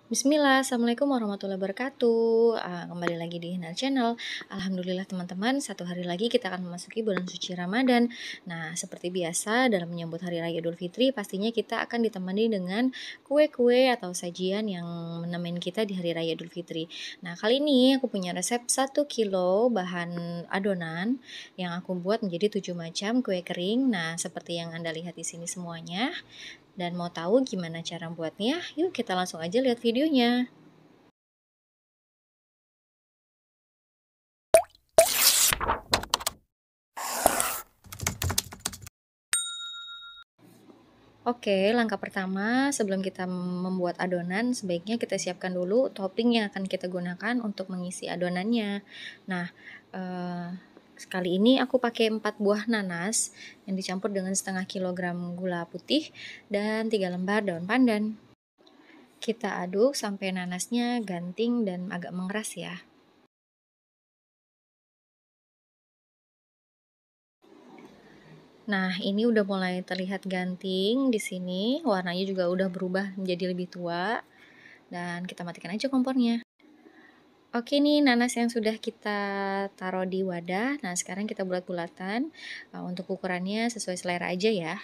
Bismillah, Assalamualaikum warahmatullahi wabarakatuh. Kembali lagi di Hinar Channel. Alhamdulillah teman-teman, satu hari lagi kita akan memasuki bulan suci Ramadan. Nah, seperti biasa dalam menyambut Hari Raya Idul Fitri, pastinya kita akan ditemani dengan kue-kue atau sajian yang menemani kita di Hari Raya Idul Fitri. Nah, kali ini aku punya resep 1 kilo bahan adonan yang aku buat menjadi 7 macam kue kering. Nah, seperti yang Anda lihat di sini semuanya. Dan mau tahu gimana cara buatnya? Yuk kita langsung aja lihat videonya. Oke, langkah pertama sebelum kita membuat adonan, sebaiknya kita siapkan dulu topping yang akan kita gunakan untuk mengisi adonannya. Nah, sekali ini aku pakai 4 buah nanas yang dicampur dengan setengah kilogram gula putih dan 3 lembar daun pandan. Kita aduk sampai nanasnya ganting dan agak mengeras ya. Nah, ini udah mulai terlihat ganting di sini, warnanya juga udah berubah menjadi lebih tua, dan kita matikan aja kompornya. Oke nih, nanas yang sudah kita taruh di wadah. Nah, sekarang kita bulat-bulatan. Untuk ukurannya sesuai selera aja ya.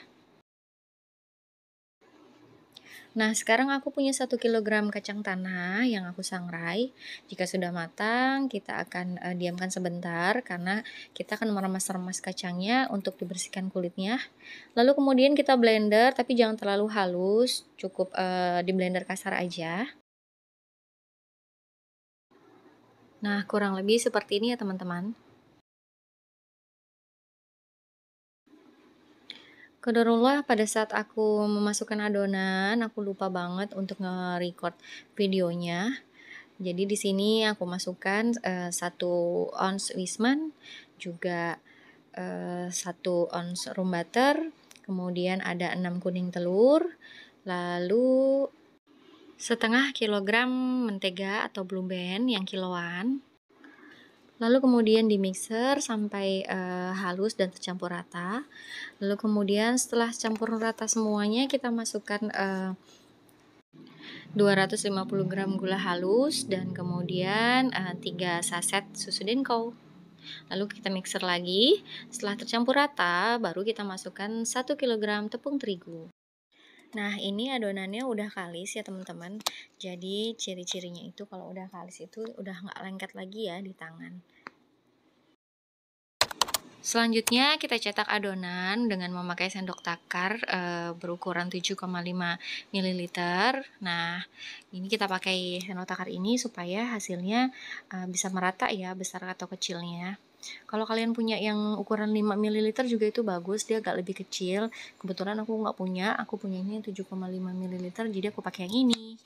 Nah, sekarang aku punya 1 kilogram kacang tanah yang aku sangrai. Jika sudah matang, kita akan diamkan sebentar karena kita akan meremas-remas kacangnya untuk dibersihkan kulitnya. Lalu kemudian kita blender, tapi jangan terlalu halus, cukup di blender kasar aja. Nah, kurang lebih seperti ini ya teman-teman. Qadarullah pada saat aku memasukkan adonan, aku lupa banget untuk nge-record videonya. Jadi di sini aku masukkan 1 ounce wisman, juga 1 ounce room butter, kemudian ada 6 kuning telur, lalu setengah kilogram mentega atau blue band yang kiloan. Lalu kemudian di mixer sampai halus dan tercampur rata. Lalu kemudian setelah campur rata semuanya, kita masukkan 250 gram gula halus dan kemudian 3 saset susu denko. Lalu kita mixer lagi. Setelah tercampur rata, baru kita masukkan 1 kilogram tepung terigu. Nah, ini adonannya udah kalis ya teman-teman. Jadi ciri-cirinya itu kalau udah kalis itu udah nggak lengket lagi ya di tangan. Selanjutnya kita cetak adonan dengan memakai sendok takar berukuran 7,5 ml. Nah, ini kita pakai sendok takar ini supaya hasilnya bisa merata ya, besar atau kecilnya. Kalau kalian punya yang ukuran 5 ml juga itu bagus, dia agak lebih kecil. Kebetulan aku nggak punya, aku punya ini 7,5 ml, jadi aku pakai yang ini.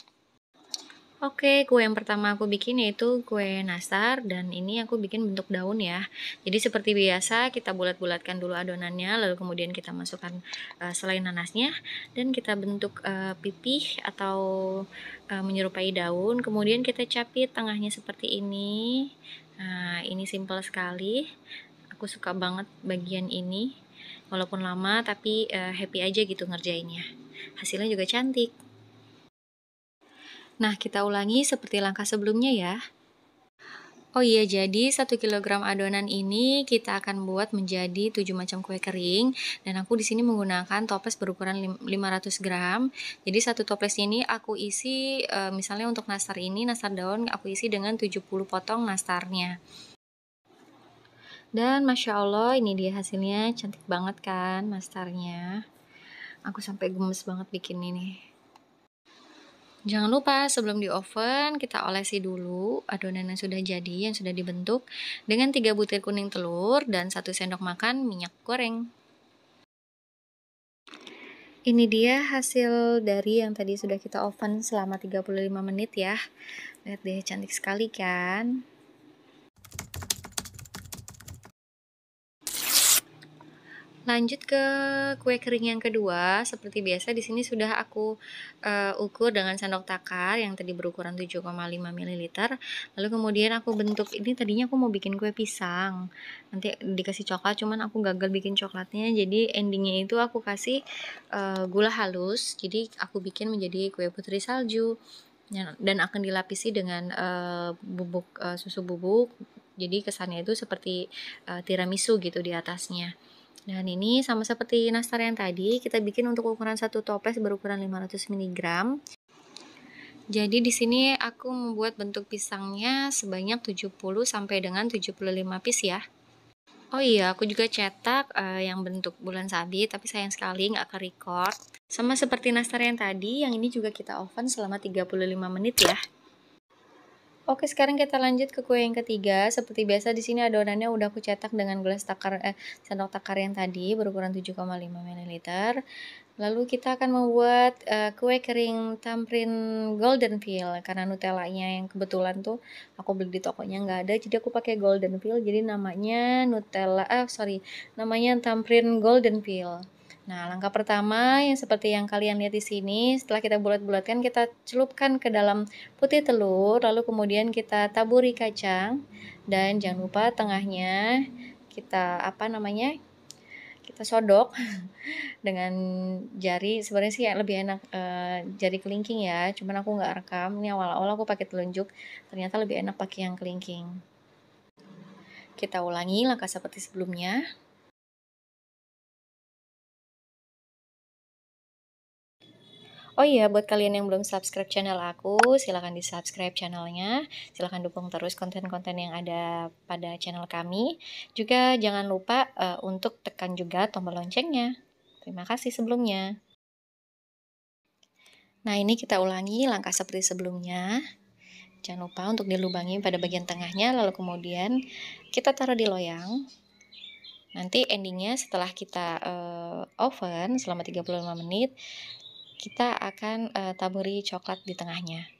Oke, kue yang pertama aku bikin yaitu kue nastar, dan ini aku bikin bentuk daun ya. Jadi seperti biasa kita bulat-bulatkan dulu adonannya, lalu kemudian kita masukkan selai nanasnya dan kita bentuk pipih atau menyerupai daun. Kemudian kita capit tengahnya seperti ini. Nah, ini simple sekali. Aku suka banget bagian ini. Walaupun lama tapi happy aja gitu ngerjainnya. Hasilnya juga cantik. Nah, kita ulangi seperti langkah sebelumnya ya. Oh iya, jadi 1 kilogram adonan ini kita akan buat menjadi 7 macam kue kering, dan aku di sini menggunakan toples berukuran 500 gram. Jadi satu toples ini aku isi misalnya untuk nastar ini, nastar daun aku isi dengan 70 potong nastarnya. Dan Masya Allah, ini dia hasilnya, cantik banget kan nastarnya. Aku sampai gemes banget bikin ini. Jangan lupa sebelum di oven kita olesi dulu adonan yang sudah jadi, yang sudah dibentuk dengan 3 butir kuning telur dan 1 sendok makan minyak goreng. Ini dia hasil dari yang tadi sudah kita oven selama 35 menit ya. Lihat deh, cantik sekali kan? Lanjut ke kue kering yang kedua. Seperti biasa di sini sudah aku ukur dengan sendok takar yang tadi berukuran 7,5 ml. Lalu kemudian aku bentuk, ini tadinya aku mau bikin kue pisang. Nanti dikasih coklat, cuman aku gagal bikin coklatnya. Jadi endingnya itu aku kasih gula halus. Jadi aku bikin menjadi kue putri salju. dan akan dilapisi dengan susu bubuk. Jadi kesannya itu seperti tiramisu gitu di atasnya. Dan ini sama seperti nastar yang tadi, kita bikin untuk ukuran 1 toples berukuran 500 mg. Jadi di sini aku membuat bentuk pisangnya sebanyak 70 sampai dengan 75 piece ya. Oh iya, aku juga cetak yang bentuk bulan sabit, tapi sayang sekali nggak ke-record. Sama seperti nastar yang tadi, yang ini juga kita oven selama 35 menit ya. Oke, sekarang kita lanjut ke kue yang ketiga. Seperti biasa di sini adonannya udah aku cetak dengan sendok takar yang tadi berukuran 7,5 ml. Lalu kita akan membuat kue kering tamrin golden peel, karena nutellanya yang kebetulan tuh aku beli di tokonya nggak ada, jadi aku pakai golden peel. Jadi namanya namanya tamrin golden peel. Nah, langkah pertama yang seperti yang kalian lihat di sini, setelah kita bulat-bulatkan, kita celupkan ke dalam putih telur, lalu kemudian kita taburi kacang, dan jangan lupa tengahnya kita kita sodok dengan jari. Sebenarnya sih lebih enak jari kelingking ya, cuman aku nggak rekam. Ini awal-awal aku pakai telunjuk, ternyata lebih enak pakai yang kelingking. Kita ulangi langkah seperti sebelumnya. Oh iya, buat kalian yang belum subscribe channel aku, silahkan di subscribe channelnya. Silahkan dukung terus konten-konten yang ada pada channel kami. Juga jangan lupa untuk tekan juga tombol loncengnya. Terima kasih sebelumnya. Nah, ini kita ulangi langkah seperti sebelumnya. Jangan lupa untuk dilubangi pada bagian tengahnya, lalu kemudian kita taruh di loyang. Nanti endingnya setelah kita oven selama 35 menit, kita akan taburi coklat di tengahnya.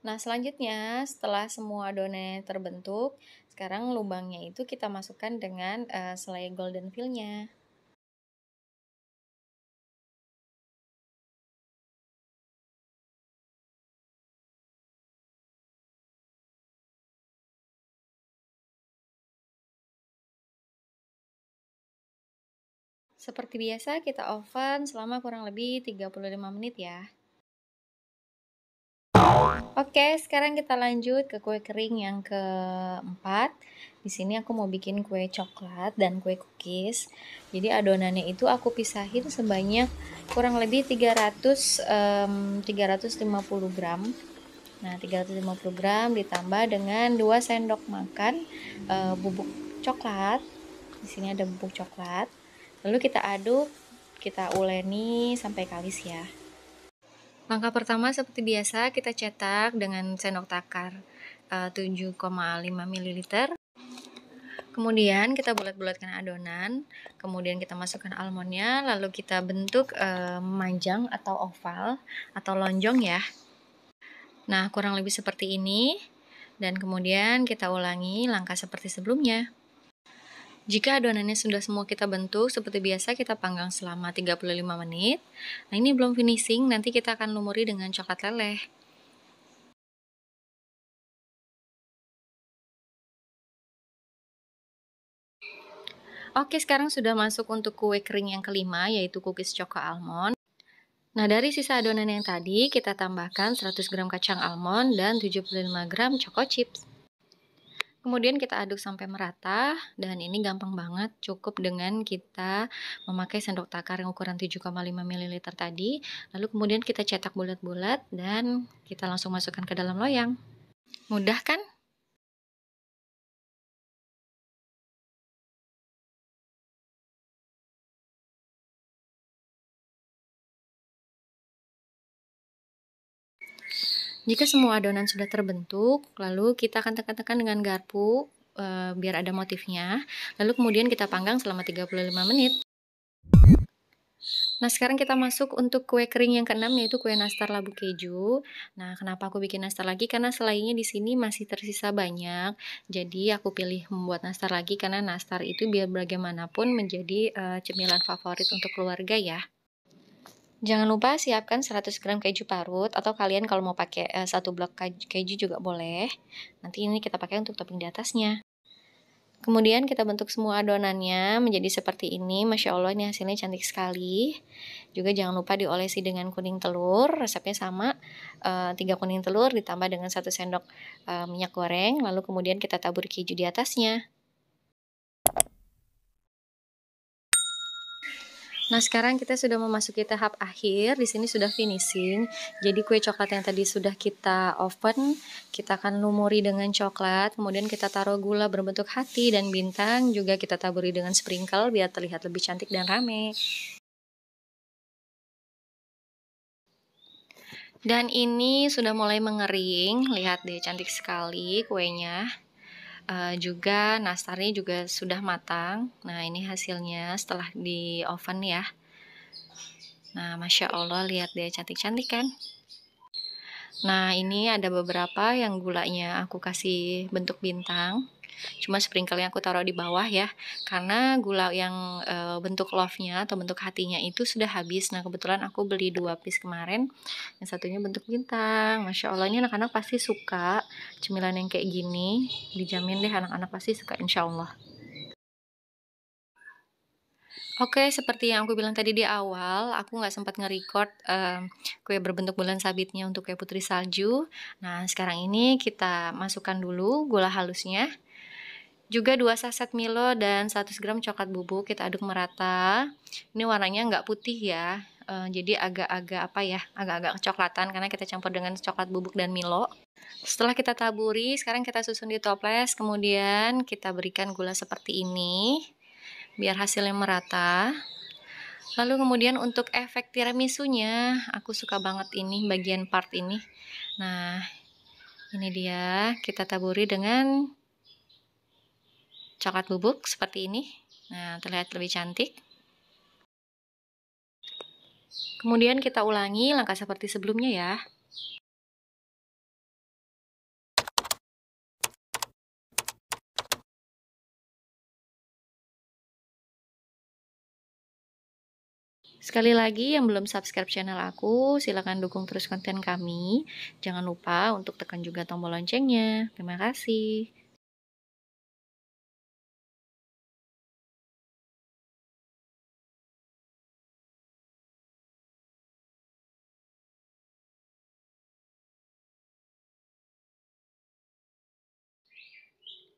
Nah, selanjutnya setelah semua adonannya terbentuk, sekarang lubangnya itu kita masukkan dengan selai golden peel-nya. Seperti biasa kita oven selama kurang lebih 35 menit ya. Oke, sekarang kita lanjut ke kue kering yang keempat. Di sini aku mau bikin kue coklat dan kue cookies. Jadi adonannya itu aku pisahin sebanyak kurang lebih 350 gram. Nah, 350 gram ditambah dengan 2 sendok makan bubuk coklat. Di sini ada bubuk coklat. Lalu kita aduk, kita uleni sampai kalis ya. Langkah pertama seperti biasa kita cetak dengan sendok takar 7,5 ml. Kemudian kita bulat-bulatkan adonan, kemudian kita masukkan almondnya, lalu kita bentuk memanjang atau oval atau lonjong ya. Nah, kurang lebih seperti ini. Dan kemudian kita ulangi langkah seperti sebelumnya. Jika adonannya sudah semua kita bentuk, seperti biasa kita panggang selama 35 menit. Nah, ini belum finishing, nanti kita akan lumuri dengan coklat leleh. Oke, sekarang sudah masuk untuk kue kering yang kelima, yaitu cookies choco almond. Nah, dari sisa adonan yang tadi, kita tambahkan 100 gram kacang almond dan 75 gram choco chips. Kemudian kita aduk sampai merata, dan ini gampang banget, cukup dengan kita memakai sendok takar yang ukuran 7,5 ml tadi, lalu kemudian kita cetak bulat-bulat, dan kita langsung masukkan ke dalam loyang. Mudah kan? Jika semua adonan sudah terbentuk, lalu kita akan tekan-tekan dengan garpu biar ada motifnya. Lalu kemudian kita panggang selama 35 menit. Nah, sekarang kita masuk untuk kue kering yang keenam, yaitu kue nastar labu keju. Nah, kenapa aku bikin nastar lagi? Karena selainya di sini masih tersisa banyak. Jadi aku pilih membuat nastar lagi karena nastar itu biar bagaimanapun menjadi cemilan favorit untuk keluarga ya. Jangan lupa siapkan 100 gram keju parut atau kalian kalau mau pakai 1 blok keju juga boleh. Nanti ini kita pakai untuk topping di atasnya. Kemudian kita bentuk semua adonannya menjadi seperti ini. Masya Allah, ini hasilnya cantik sekali. Juga jangan lupa diolesi dengan kuning telur. Resepnya sama, 3 kuning telur ditambah dengan 1 sendok minyak goreng. Lalu kemudian kita tabur keju di atasnya. Nah, sekarang kita sudah memasuki tahap akhir. Di sini sudah finishing. Jadi kue coklat yang tadi sudah kita oven, kita akan lumuri dengan coklat. Kemudian kita taruh gula berbentuk hati dan bintang. Juga kita taburi dengan sprinkle biar terlihat lebih cantik dan rame. Dan ini sudah mulai mengering. Lihat deh, cantik sekali kuenya. Juga nastarnya juga sudah matang. Nah, ini hasilnya setelah di oven ya. Nah, Masya Allah, lihat deh, cantik-cantik kan? Nah, ini ada beberapa yang gulanya aku kasih bentuk bintang. Cuma sprinkle yang aku taruh di bawah ya. Karena gula yang bentuk love-nya atau bentuk hatinya itu sudah habis. Nah, kebetulan aku beli 2 piece kemarin. Yang satunya bentuk bintang. Masya Allah, ini anak-anak pasti suka cemilan yang kayak gini. Dijamin deh anak-anak pasti suka, insya Allah. Oke, seperti yang aku bilang tadi di awal, aku nggak sempat nge-record kue berbentuk bulan sabitnya untuk kue putri salju. Nah, sekarang ini kita masukkan dulu gula halusnya. Juga 2 saset Milo dan 100 gram coklat bubuk, kita aduk merata. Ini warnanya nggak putih ya, jadi agak-agak apa ya, agak-agak kecoklatan karena kita campur dengan coklat bubuk dan Milo. Setelah kita taburi, sekarang kita susun di toples, kemudian kita berikan gula seperti ini biar hasilnya merata. Lalu kemudian untuk efek tiramisunya, aku suka banget ini bagian part ini. Nah, ini dia, kita taburi dengan coklat bubuk seperti ini. Nah, terlihat lebih cantik. Kemudian kita ulangi langkah seperti sebelumnya ya. Sekali lagi, yang belum subscribe channel aku, silakan dukung terus konten kami. Jangan lupa untuk tekan juga tombol loncengnya. Terima kasih.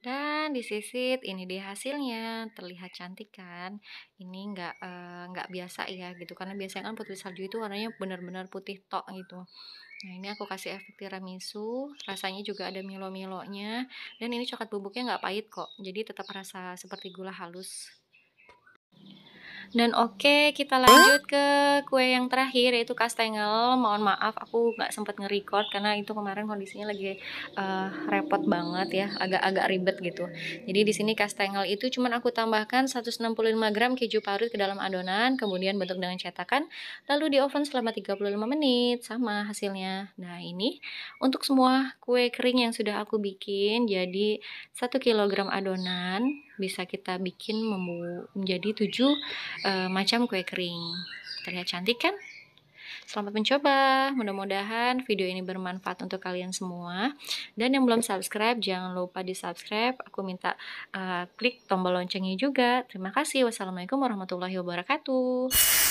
Dan disisit, ini dia hasilnya, terlihat cantik kan? Ini nggak biasa ya gitu, karena biasanya kan putri salju itu warnanya benar-benar putih tok gitu. Nah, ini aku kasih efek tiramisu, rasanya juga ada milo-milonya, dan ini coklat bubuknya nggak pahit kok, jadi tetap rasa seperti gula halus. Dan oke, kita lanjut ke kue yang terakhir, yaitu kastengel. Mohon maaf, aku nggak sempat nge-record karena itu kemarin kondisinya lagi repot banget ya, agak-agak ribet gitu. Jadi di sini kastengel itu cuman aku tambahkan 165 gram keju parut ke dalam adonan, kemudian bentuk dengan cetakan, lalu di oven selama 35 menit, sama hasilnya. Nah, ini untuk semua kue kering yang sudah aku bikin, jadi 1 kilogram adonan bisa kita bikin menjadi 7 macam kue kering. Terlihat cantik kan? Selamat mencoba, mudah-mudahan video ini bermanfaat untuk kalian semua. Dan yang belum subscribe, jangan lupa di subscribe. Aku minta klik tombol loncengnya juga. Terima kasih. Wassalamualaikum warahmatullahi wabarakatuh.